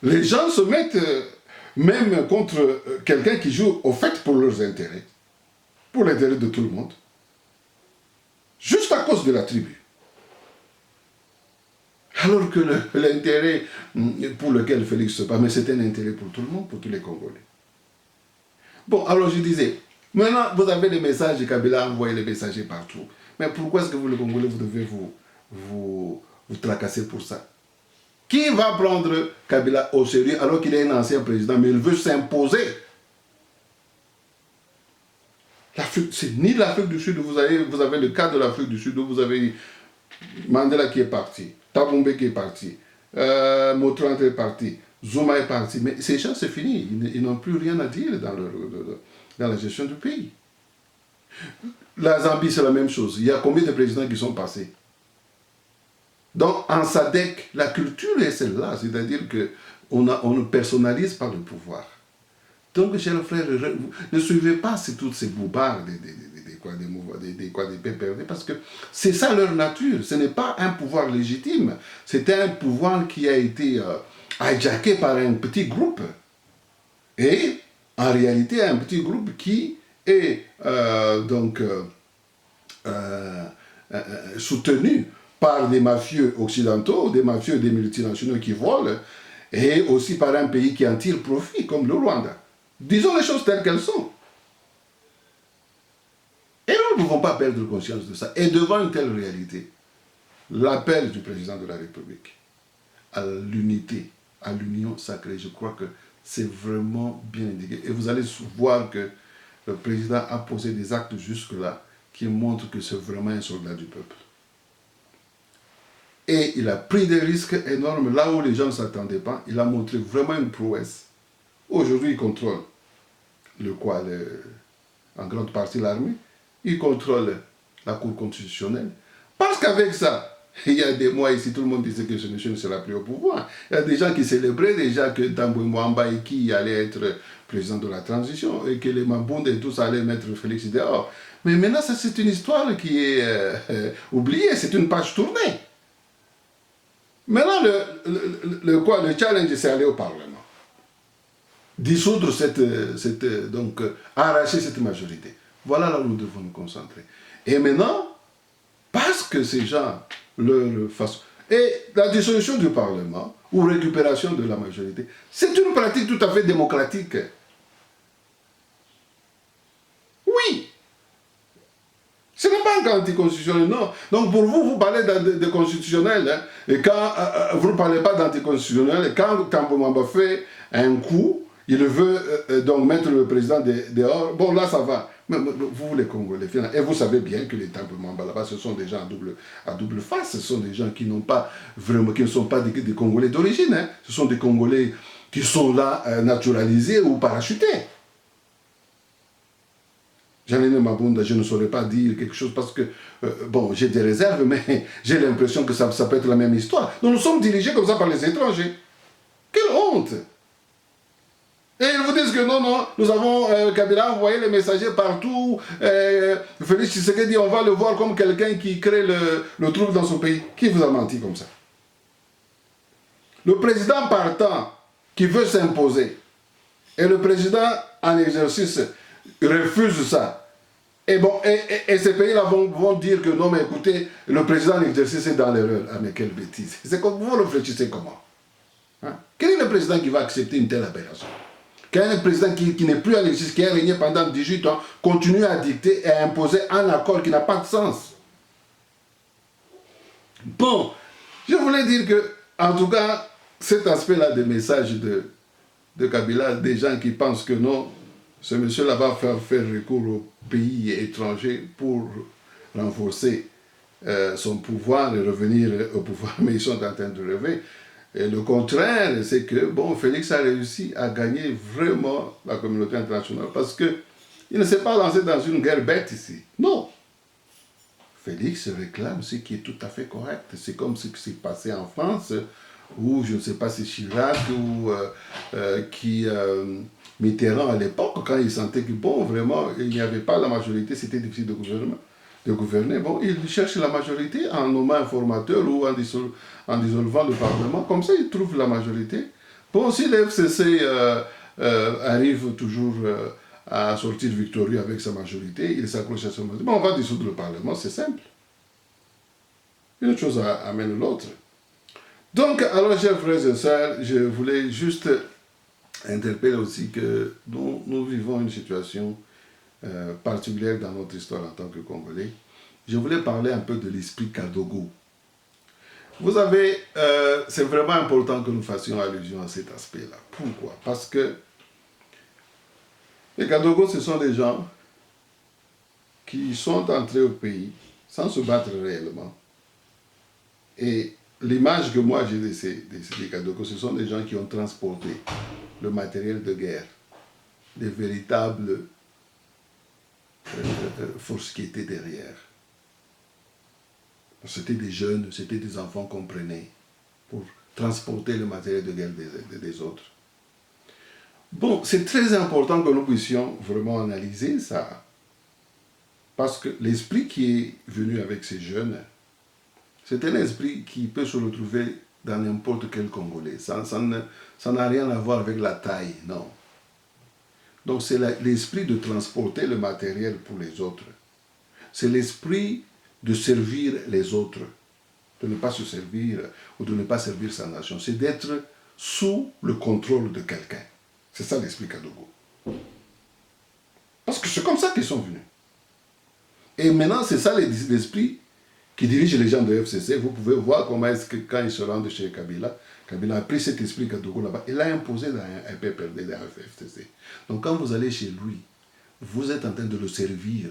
Les gens se mettent même contre quelqu'un qui joue au fait pour leurs intérêts, pour l'intérêt de tout le monde, juste à cause de la tribu. Alors que l'intérêt pour lequel Félix se bat, mais c'est un intérêt pour tout le monde, pour tous les Congolais. Bon, alors je disais, maintenant vous avez les messages de Kabila, envoyez les messagers partout. Mais pourquoi est-ce que vous, les Congolais, vous devez vous tracasser pour ça? Qui va prendre Kabila au sérieux alors qu'il est un ancien président, mais il veut s'imposer? C'est ni l'Afrique du Sud, vous avez le cas de l'Afrique du Sud, où vous avez Mandela qui est parti, Taboumbé qui est parti, Motrante est parti, Zuma est parti. Mais ces gens, c'est fini. Ils n'ont plus rien à dire dans la gestion du pays. La Zambie, c'est la même chose. Il y a combien de présidents qui sont passés? Donc, en SADC, la culture est celle-là. C'est-à-dire qu'on ne personnalise pas le pouvoir. Donc, chers frères, ne suivez pas tous ces boubards des PPRD, parce que c'est ça leur nature. Ce n'est pas un pouvoir légitime. C'est un pouvoir qui a été hijacké par un petit groupe. Et, en réalité, un petit groupe qui est soutenu par des mafieux occidentaux, des mafieux des multinationaux qui volent, et aussi par un pays qui en tire profit, comme le Rwanda. Disons les choses telles qu'elles sont. Et nous ne pouvons pas perdre conscience de ça. Et devant une telle réalité, l'appel du président de la République à l'unité, à l'union sacrée, je crois que c'est vraiment bien indiqué. Et vous allez voir que le président a posé des actes jusque-là qui montrent que c'est vraiment un soldat du peuple. Et il a pris des risques énormes là où les gens ne s'attendaient pas. Il a montré vraiment une prouesse. Aujourd'hui, il contrôle en grande partie l'armée. Il contrôle la Cour constitutionnelle. Parce qu'avec ça, il y a des mois ici, tout le monde disait que ce monsieur ne sera plus au pouvoir. Il y a des gens qui célébraient déjà que Tamboué Mwamba et qui allait être président de la transition et que les Mabonde et tout ça allaient mettre Félix dehors. Mais maintenant, ça c'est une histoire qui est oubliée, c'est une page tournée. Maintenant, le challenge, c'est aller au Parlement. Dissoudre arracher cette majorité. Voilà là où nous devons nous concentrer. Et maintenant, parce que ces gens le fassent. Et la dissolution du Parlement, ou récupération de la majorité, c'est une pratique tout à fait démocratique. Oui. Ce n'est pas un cas anticonstitutionnel, non. Donc pour vous, vous parlez de constitutionnel, hein, et quand vous ne parlez pas d'anticonstitutionnel, et quand Tamboué Mwamba fait un coup, il veut donc mettre le président dehors, bon là ça va. Mais vous les Congolais, et vous savez bien que les Tamboué Mwamba là-bas, ce sont des gens à double face, ce sont des gens qui n'ont pas vraiment, qui ne sont pas des Congolais d'origine, hein. Ce sont des Congolais qui sont là naturalisés ou parachutés. Jean-René Mabunda, je ne saurais pas dire quelque chose parce que, bon, j'ai des réserves, mais j'ai l'impression que ça peut être la même histoire. Nous sommes dirigés comme ça par les étrangers. Quelle honte! Et ils vous disent que non, nous avons Kabila envoyé les messagers partout. Félix Tshisekedi, on va le voir comme quelqu'un qui crée le trouble dans son pays. Qui vous a menti comme ça? Le président partant qui veut s'imposer et le président en exercice refuse ça. Et bon, et ces pays-là vont dire que non, mais écoutez, le président en exercice est dans l'erreur. Ah, mais quelle bêtise. C'est comme vous réfléchissez comment? Hein? Quel est le président qui va accepter une telle aberration? Quel est le président qui n'est plus en exercice, qui a régné pendant 18 ans, continue à dicter et à imposer un accord qui n'a pas de sens? Bon, je voulais dire que, en tout cas, cet aspect-là des messages de Kabila, des gens qui pensent que non, ce monsieur-là va faire recours aux pays étrangers pour renforcer son pouvoir et revenir au pouvoir, mais ils sont en train de rêver. Et le contraire, c'est que, bon, Félix a réussi à gagner vraiment la communauté internationale parce qu'il ne s'est pas lancé dans une guerre bête ici. Non. Félix réclame ce qui est tout à fait correct. C'est comme ce qui s'est passé en France, où je ne sais pas si Chirac ou Mitterrand à l'époque, quand il sentait que, bon, vraiment, il n'y avait pas la majorité, c'était difficile de gouverner. Bon, il cherche la majorité en nommant un formateur ou en dissolvant le Parlement. Comme ça, il trouve la majorité Bon, si le FCC arrive toujours à sortir victorieux avec sa majorité, il s'accroche à sa majorité, bon, on va dissoudre le Parlement, c'est simple. Une chose amène l'autre. Donc, alors, chers frères et sœurs, je voulais juste interpeller aussi que nous vivons une situation particulière dans notre histoire en tant que Congolais. Je voulais parler un peu de l'esprit Kadogo. Vous savez, c'est vraiment important que nous fassions allusion à cet aspect-là. Pourquoi? Parce que les Kadogo, ce sont des gens qui sont entrés au pays sans se battre réellement. Et l'image que moi j'ai de ces Kadogo, ce sont des gens qui ont transporté le matériel de guerre, des véritables forces qui étaient derrière. C'était des jeunes, c'était des enfants qu'on prenait pour transporter le matériel de guerre des autres. Bon, c'est très important que nous puissions vraiment analyser ça. Parce que l'esprit qui est venu avec ces jeunes, c'est un esprit qui peut se retrouver dans n'importe quel Congolais. Ça n'a rien à voir avec la taille, non. Donc c'est l'esprit de transporter le matériel pour les autres. C'est l'esprit de servir les autres, de ne pas se servir ou de ne pas servir sa nation. C'est d'être sous le contrôle de quelqu'un. C'est ça l'esprit Kadogo. Parce que c'est comme ça qu'ils sont venus. Et maintenant, c'est ça l'esprit qui dirige les gens de FCC. Vous pouvez voir comment est-ce que quand ils se rendent chez Kabila, Kabila a pris cet esprit Kadogo là-bas et l'a imposé dans un PPRD, dans un FCC. Donc quand vous allez chez lui, vous êtes en train de le servir.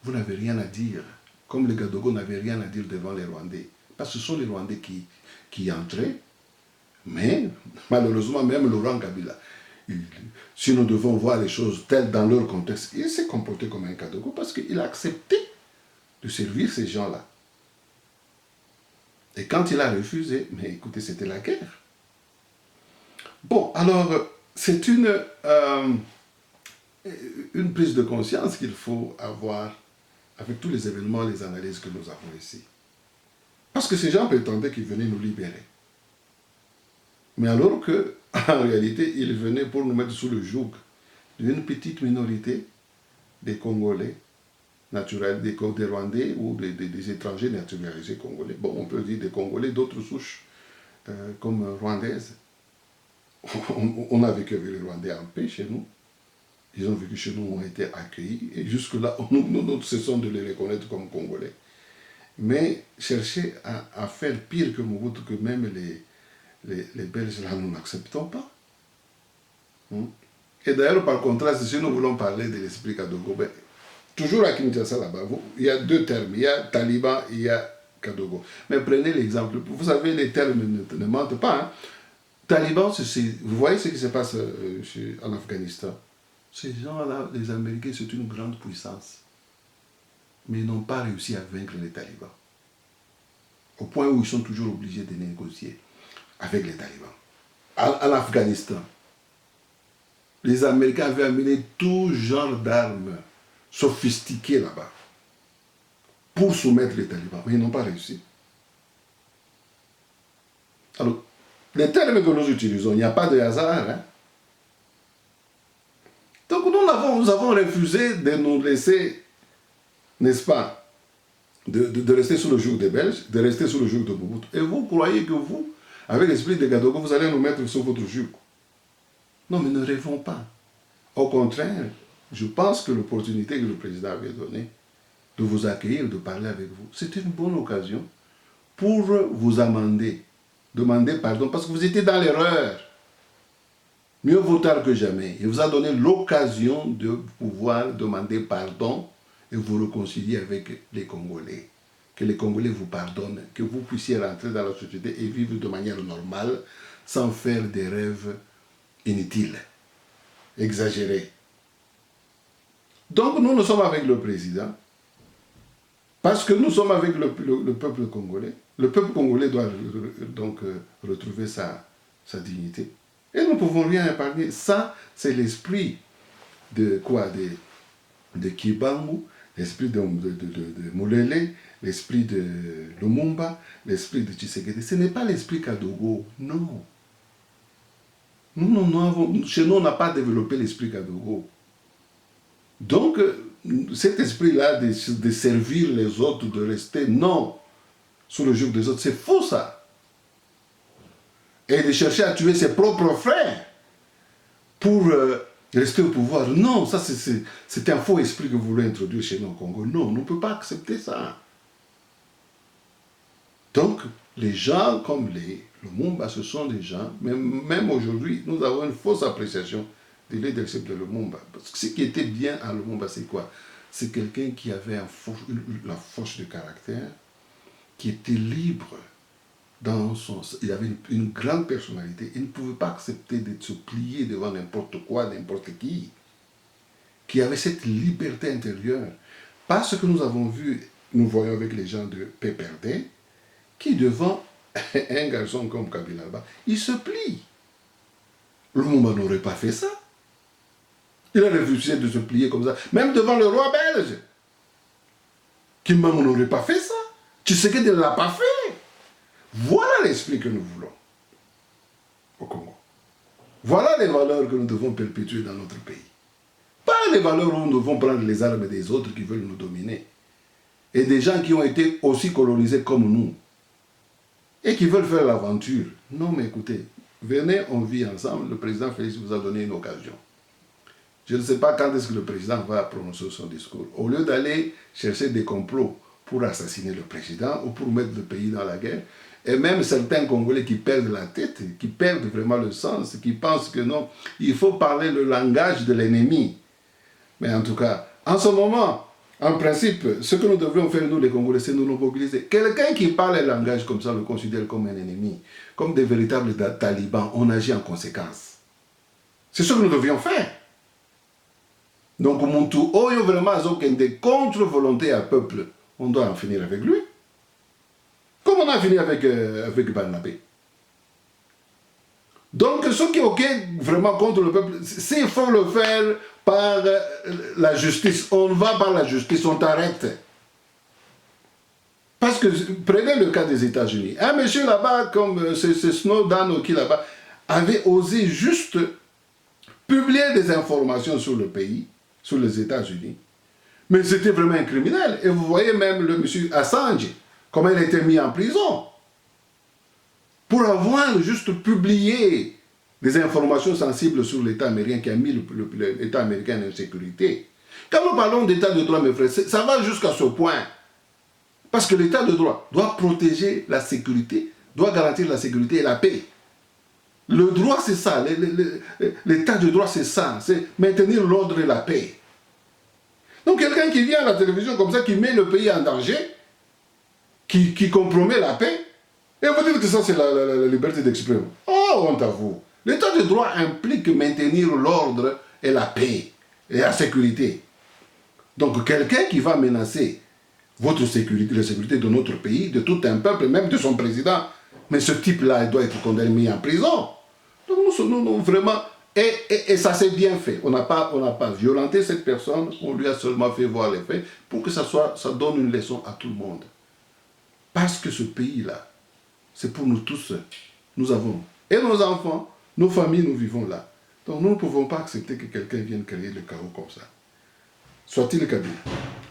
Vous n'avez rien à dire. Comme les Kadogo n'avaient rien à dire devant les Rwandais. Parce que ce sont les Rwandais qui entraient. Mais malheureusement, même Laurent Kabila, si nous devons voir les choses telles dans leur contexte, il s'est comporté comme un Kadogo parce qu'il a accepté de servir ces gens-là. Et quand il a refusé, mais écoutez, c'était la guerre. Bon, alors, c'est une prise de conscience qu'il faut avoir avec tous les événements, les analyses que nous avons ici. Parce que ces gens prétendaient qu'ils venaient nous libérer. Mais alors que, en réalité, ils venaient pour nous mettre sous le joug d'une petite minorité des Congolais naturels, des Rwandais ou des étrangers naturalisés congolais. Bon, on peut dire des Congolais d'autres souches, comme rwandaises. On a vécu avec les Rwandais en paix chez nous. Ils ont vécu chez nous, ont été accueillis. Et jusque-là, nous cessons de les reconnaître comme Congolais. Mais chercher à faire pire que Mobutu, que même les Belges, là, nous n'acceptons pas. Et d'ailleurs, par contraste, si nous voulons parler de l'esprit Kadogo, ben, toujours à Kinshasa, là-bas, il y a deux termes. Il y a Taliban, il y a Kadogo. Mais prenez l'exemple. Vous savez, les termes ne mentent pas. Hein. Taliban, vous voyez ce qui se passe en Afghanistan. Ces gens-là, les Américains, c'est une grande puissance. Mais ils n'ont pas réussi à vaincre les talibans. Au point où ils sont toujours obligés de négocier avec les talibans. En Afghanistan, les Américains avaient amené tout genre d'armes sophistiquées là-bas pour soumettre les talibans. Mais ils n'ont pas réussi. Alors, les termes que nous utilisons, il n'y a pas de hasard. Hein? Donc nous avons refusé de nous laisser, n'est-ce pas, de rester sous le joug des Belges, de rester sous le joug de Mobutu. Et vous croyez que vous, avec l'esprit de Kadogo, vous allez nous mettre sous votre joug? Non, mais ne rêvons pas. Au contraire, je pense que l'opportunité que le président avait donnée de vous accueillir, de parler avec vous, c'était une bonne occasion pour vous amender, demander pardon, parce que vous étiez dans l'erreur. Mieux vaut tard que jamais. Il vous a donné l'occasion de pouvoir demander pardon et vous réconcilier avec les Congolais. Que les Congolais vous pardonnent, que vous puissiez rentrer dans la société et vivre de manière normale, sans faire des rêves inutiles, exagérés. Donc nous sommes avec le président, parce que nous sommes avec le peuple congolais. Le peuple congolais doit donc retrouver sa dignité. Et nous ne pouvons rien épargner. Ça, c'est l'esprit de quoi? De Kibangu, l'esprit de Moulele, l'esprit de Lumumba, l'esprit de Tshisekedi. Ce n'est pas l'esprit Kadogo, non. Chez nous, on n'a pas développé l'esprit Kadogo. Donc, cet esprit-là de servir les autres, de rester, non, sous le joug des autres, c'est faux ça. Et de chercher à tuer ses propres frères pour rester au pouvoir. Non, ça c'est un faux esprit que vous voulez introduire chez nous au Congo. Non, on ne peut pas accepter ça. Donc, les gens comme les Lumumba, ce sont des gens, même aujourd'hui, nous avons une fausse appréciation du leadership de Lumumba. Parce que ce qui était bien à Lumumba, c'est quoi? C'est quelqu'un qui avait la force de caractère, qui était libre dans son... Il avait une grande personnalité. Il ne pouvait pas accepter de se plier devant n'importe quoi, n'importe qui avait cette liberté intérieure. Parce que nous avons vu, nous voyons avec les gens de PPRD, qui devant un garçon comme Kabila, il se plie. Lumumba n'aurait pas fait ça. Il a refusé de se plier comme ça. Même devant le roi belge. Kimbangu n'aurait pas fait ça. Tshisekedi ne l'a pas fait. Voilà l'esprit que nous voulons au Congo. Voilà les valeurs que nous devons perpétuer dans notre pays. Pas les valeurs où nous devons prendre les armes des autres qui veulent nous dominer. Et des gens qui ont été aussi colonisés comme nous. Et qui veulent faire l'aventure. Non, mais écoutez, venez, on vit ensemble. Le président Félix vous a donné une occasion. Je ne sais pas quand est-ce que le président va prononcer son discours. Au lieu d'aller chercher des complots pour assassiner le président ou pour mettre le pays dans la guerre, et même certains Congolais qui perdent la tête, qui perdent vraiment le sens, qui pensent que non, il faut parler le langage de l'ennemi. Mais en tout cas, en ce moment, en principe, ce que nous devrions faire, nous les Congolais, c'est nous mobiliser. Quelqu'un qui parle un langage comme ça le considère comme un ennemi, comme des véritables talibans, on agit en conséquence. C'est ce que nous devrions faire. Donc, Muntu Oyo vraiment des contre-volonté à peuple, on doit en finir avec lui. Comme on a fini avec Barnabé. Donc, ceux qui sont vraiment contre le peuple, s'il faut le faire par la justice, on va par la justice, on t'arrête. Parce que, prenez le cas des États-Unis. Un monsieur là-bas, comme c'est Snowden qui là-bas, avait osé juste publier des informations sur le pays, sur les États-Unis. Mais c'était vraiment un criminel. Et vous voyez même le monsieur Assange, comment il a été mis en prison. Pour avoir juste publié des informations sensibles sur l'État américain qui a mis l'État américain en insécurité. Quand nous parlons d'État de droit, mes frères, ça va jusqu'à ce point. Parce que l'État de droit doit protéger la sécurité, doit garantir la sécurité et la paix. Le droit, c'est ça. L'État de droit, c'est ça. C'est maintenir l'ordre et la paix. Donc quelqu'un qui vient à la télévision comme ça, qui met le pays en danger, qui compromet la paix, et vous dites que ça, c'est la liberté d'exprimer. Oh, honte à vous. L'État de droit implique maintenir l'ordre et la paix et la sécurité. Donc quelqu'un qui va menacer votre sécurité, la sécurité de notre pays, de tout un peuple, même de son président, mais ce type-là, il doit être condamné, mis en prison. Donc nous vraiment... Et ça s'est bien fait. On n'a pas violenté cette personne, on lui a seulement fait voir les faits pour que ça donne une leçon à tout le monde. Parce que ce pays-là, c'est pour nous tous. Nous avons, et nos enfants, nos familles, nous vivons là. Donc nous ne pouvons pas accepter que quelqu'un vienne créer le chaos comme ça. Soit-il Kabila.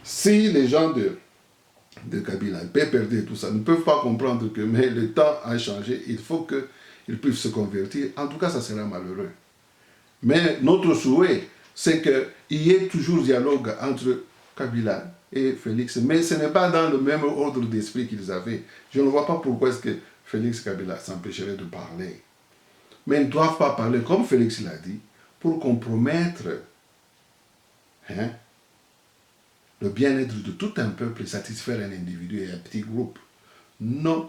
Si les gens de Kabila, PPRD et tout ça, ne peuvent pas comprendre que mais le temps a changé, il faut qu'ils puissent se convertir, en tout cas ça sera malheureux. Mais notre souhait, c'est qu'il y ait toujours dialogue entre Kabila et Félix. Mais ce n'est pas dans le même ordre d'esprit qu'ils avaient. Je ne vois pas pourquoi est-ce que Félix Kabila s'empêcherait de parler. Mais ils ne doivent pas parler, comme Félix l'a dit, pour compromettre le bien-être de tout un peuple et satisfaire un individu et un petit groupe. Non.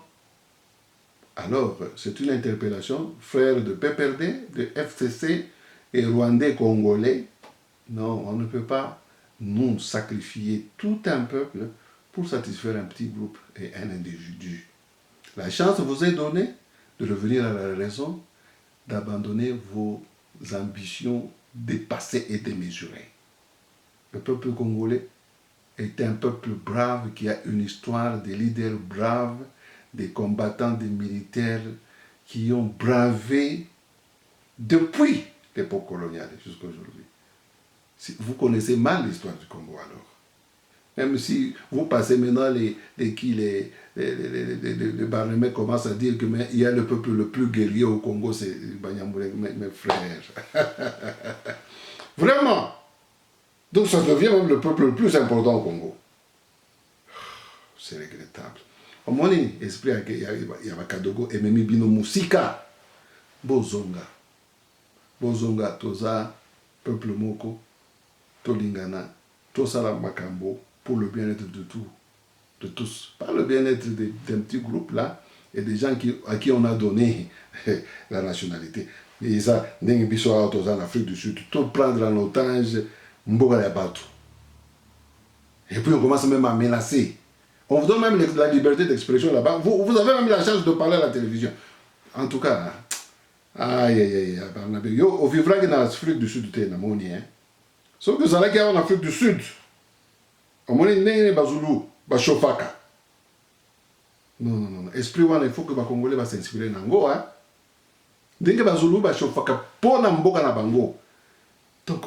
Alors, c'est une interpellation, frères de PPRD, de FCC, et Rwandais, Congolais, non, on ne peut pas nous sacrifier tout un peuple pour satisfaire un petit groupe et un individu. La chance vous est donnée de revenir à la raison, d'abandonner vos ambitions dépassées et démesurées. Le peuple congolais est un peuple brave qui a une histoire, des leaders braves, des combattants, des militaires qui ont bravé depuis l'époque coloniale jusqu'à aujourd'hui. Vous connaissez mal l'histoire du Congo alors. Même si vous passez maintenant les Barnumais commencent à dire qu'il y a le peuple le plus guerrier au Congo, c'est Banyamulenge, mes frères. Vraiment. Donc ça devient même le peuple le plus important au Congo. C'est regrettable. Au moins, esprit il y a Kadogo et Memi Bino Musika. Bozonga. Bozonga, Toza, peuple Moko, Tolingana, Tosala Makambo, pour le bien-être de tout, de tous. Pas le bien-être d'un petit groupe là, et des gens à qui on a donné la nationalité. Et ça, Nengibiso en Afrique du Sud, tout prendre en otage, Mboga Yabatou. Et puis on commence même à menacer. On vous donne même la liberté d'expression là-bas. Vous avez même la chance de parler à la télévision. En tout cas, aïe aïe aïe, yo, au vivra que dans l'Afrique du Sud, tu es hein. Sauf que ça là qu'il y a en Afrique du Sud. Au moins, il y a Bazulu, Bachofaka. Non. Esprit, il faut que les Congolais s'inspirent dans Ngo. Dès que Bazulu, Bachofaka, pour Namboka na Bango. Donc,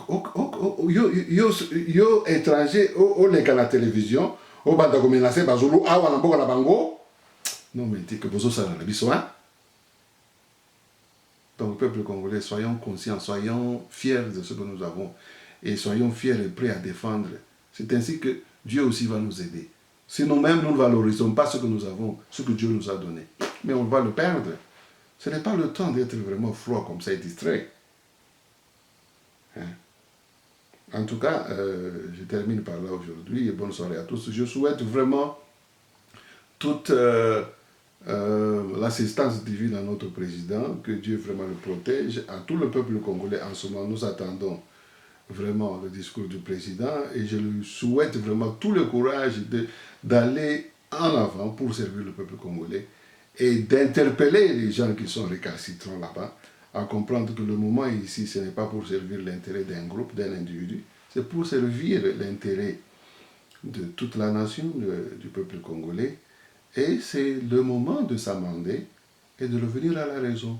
yo étranger, au les à la télévision, au Bandago menacé, Bazulu, Awa Namboka na Bango. Non, mais dis que vous ça dans le besoin. Donc, peuple congolais, soyons conscients, soyons fiers de ce que nous avons. Et soyons fiers et prêts à défendre. C'est ainsi que Dieu aussi va nous aider. Si nous-mêmes, nous ne valorisons pas ce que nous avons, ce que Dieu nous a donné, mais on va le perdre. Ce n'est pas le temps d'être vraiment froid comme ça et distrait. Hein? En tout cas, je termine par là aujourd'hui et bonne soirée à tous. Je souhaite vraiment toute l'assistance divine à notre président, que Dieu vraiment le protège, à tout le peuple congolais en ce moment. Nous attendons vraiment le discours du président et je lui souhaite vraiment tout le courage d'aller en avant pour servir le peuple congolais et d'interpeller les gens qui sont récalcitrants là-bas à comprendre que le moment ici, ce n'est pas pour servir l'intérêt d'un groupe, d'un individu, c'est pour servir l'intérêt de toute la nation, du peuple congolais, et c'est le moment de s'amender et de revenir à la raison.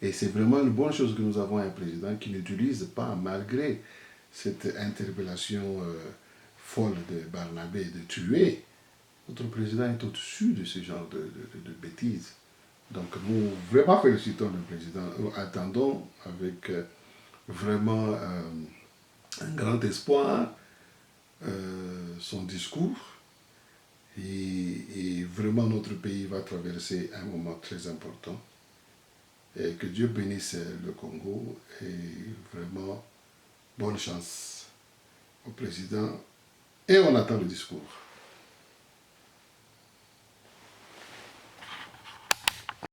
Et c'est vraiment une bonne chose que nous avons un président qui n'utilise pas, malgré cette interpellation folle de Barnabé de tuer. Notre président est au-dessus de ce genre de bêtises. Donc nous vraiment félicitons le président. Nous attendons avec vraiment un grand espoir son discours. Et vraiment notre pays va traverser un moment très important. Et que Dieu bénisse le Congo et vraiment bonne chance au président. Et on attend le discours.